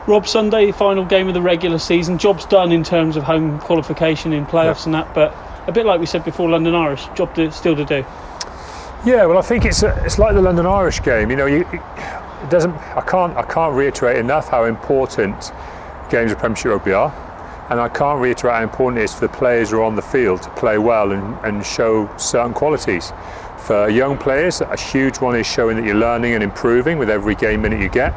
Rob, Sunday, final game of the regular season. Job's done in terms of home qualification in playoffs and that, but a bit like we said before, London Irish, still to do. Yeah, well, I think it's like the London Irish game. You know, I can't reiterate enough how important games of Premiership Rugby are, and I can't reiterate how important it is for the players who are on the field to play well and show certain qualities. For young players, a huge one is showing that you're learning and improving with every game minute you get,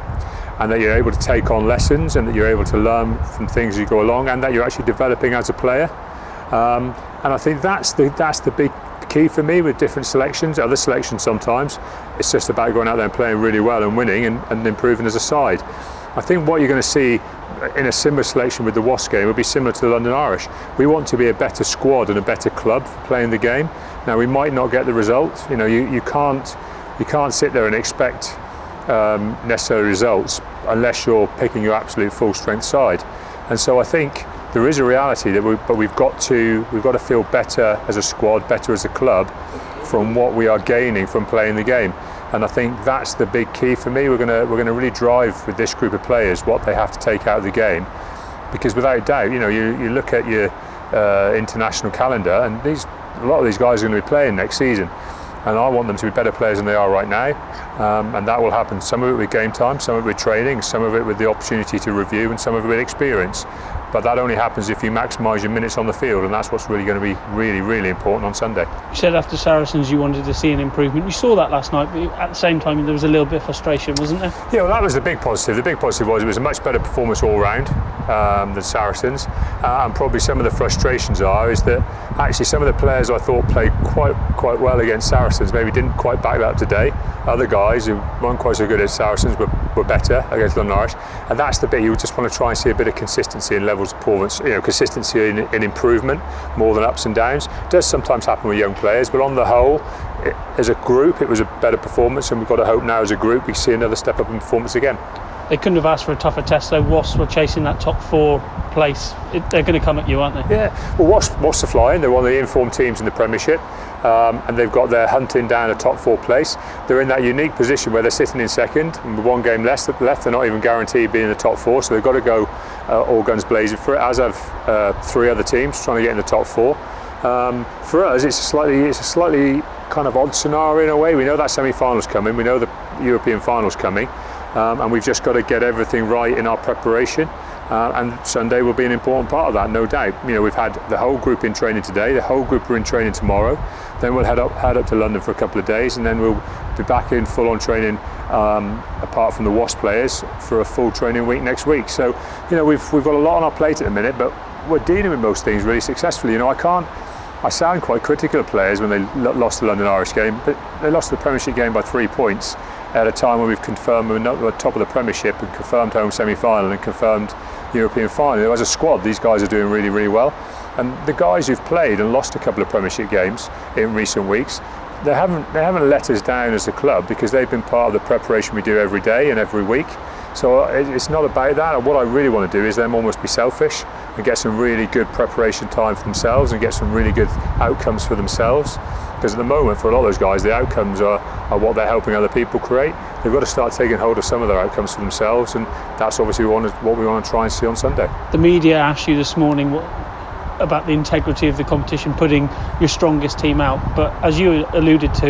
and that you're able to take on lessons and that you're able to learn from things as you go along, and that you're actually developing as a player. And I think that's the big key for me with different selections. Other selections sometimes it's just about going out there and playing really well and winning and improving as a side. I think what you're going to see in a similar selection with the Wasps game will be similar to the London Irish. We want to be a better squad and a better club for playing the game. Now, we might not get the result. You know, you can't sit there and expect necessary results unless you're picking your absolute full strength side. And so I think there is a reality that we've got to feel better as a squad, better as a club, from what we are gaining from playing the game. And I think that's the big key for me. We're going to really drive with this group of players what they have to take out of the game, because without doubt, you know, you look at your international calendar, and a lot of these guys are going to be playing next season. And I want them to be better players than they are right now, and that will happen. Some of it with game time, some of it with training, some of it with the opportunity to review, and some of it with experience. But that only happens if you maximise your minutes on the field, and that's what's really going to be really, really important on Sunday. You said after Saracens you wanted to see an improvement. You saw that last night, but at the same time there was a little bit of frustration, wasn't there? Yeah, well, that was the big positive. The big positive was it was a much better performance all round than Saracens, and probably some of the frustrations is that actually some of the players I thought played quite well against Saracens maybe didn't quite back that up today. Other guys who weren't quite so good as Saracens were better against London Irish, and that's the bit you just want to try and see a bit of consistency in levels of performance, you know, consistency in improvement more than ups and downs. It does sometimes happen with young players, but on the whole, as a group, it was a better performance, and we've got to hope now as a group we see another step up in performance again. They couldn't have asked for a tougher test, though. Wasps were chasing that top 4 place. They're going to come at you, aren't they? Yeah, well, Wasps are flying. They're one of the informed teams in the Premiership, and they've got their hunting down a top 4 place. They're in that unique position where they're sitting in second, and with one game left, they're not even guaranteed being in the top 4, so they've got to go all guns blazing for it, as have 3 other teams trying to get in the top 4. For us, it's a slightly kind of odd scenario in a way. We know that semi-final's coming, we know the European final's coming, and we've just got to get everything right in our preparation. And Sunday will be an important part of that, no doubt. You know, we've had the whole group in training today, the whole group are in training tomorrow, then we'll head up to London for a couple of days, and then we'll be back in full-on training, apart from the Wasps players, for a full training week next week. So, you know, we've got a lot on our plate at the minute, but we're dealing with most things really successfully. You know, I sound quite critical of players when they lost the London Irish game, but they lost the Premiership game by 3 points at a time when we've confirmed we're not at the top of the Premiership and confirmed home semi-final and confirmed European final. As a squad, these guys are doing really, really well. And the guys who've played and lost a couple of Premiership games in recent weeks, they haven't let us down as a club, because they've been part of the preparation we do every day and every week. So it's not about that. What I really want to do is them almost be selfish and get some really good preparation time for themselves and get some really good outcomes for themselves. Because at the moment, for a lot of those guys, the outcomes are what they're helping other people create. They've got to start taking hold of some of their outcomes for themselves, and that's obviously what we want to try and see on Sunday. The media asked you this morning about the integrity of the competition, putting your strongest team out, but as you alluded to,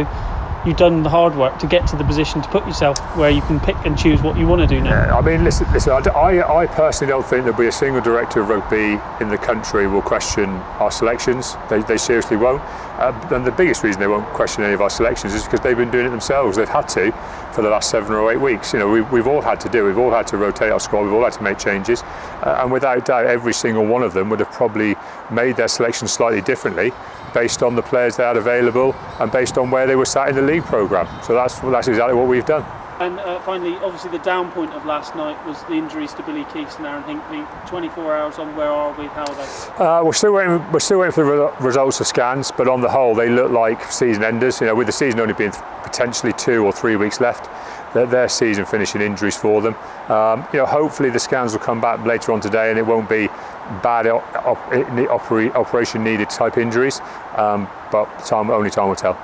you've done the hard work to get to the position to put yourself where you can pick and choose what you want to do now. Yeah, I mean, listen. I personally don't think there'll be a single director of rugby in the country will question our selections. They seriously won't. And the biggest reason they won't question any of our selections is because they've been doing it themselves. They've had to for the last 7 or 8 weeks. You know, we've all had to do. We've all had to rotate our squad. We've all had to make changes, and without doubt, every single one of them would have probably made their selection slightly differently, based on the players they had available and based on where they were sat in the league programme. So that's exactly what we've done. And finally, obviously the down point of last night was the injuries to Billy Keith and Aaron Hinckley. 24 hours on, where are we? How are they? We're still waiting for the results of scans, but on the whole they look like season enders. You know, with the season only being potentially 2 or 3 weeks left, their season finishing injuries for them. You know, hopefully the scans will come back later on today and it won't be bad operation needed type injuries, but only time will tell.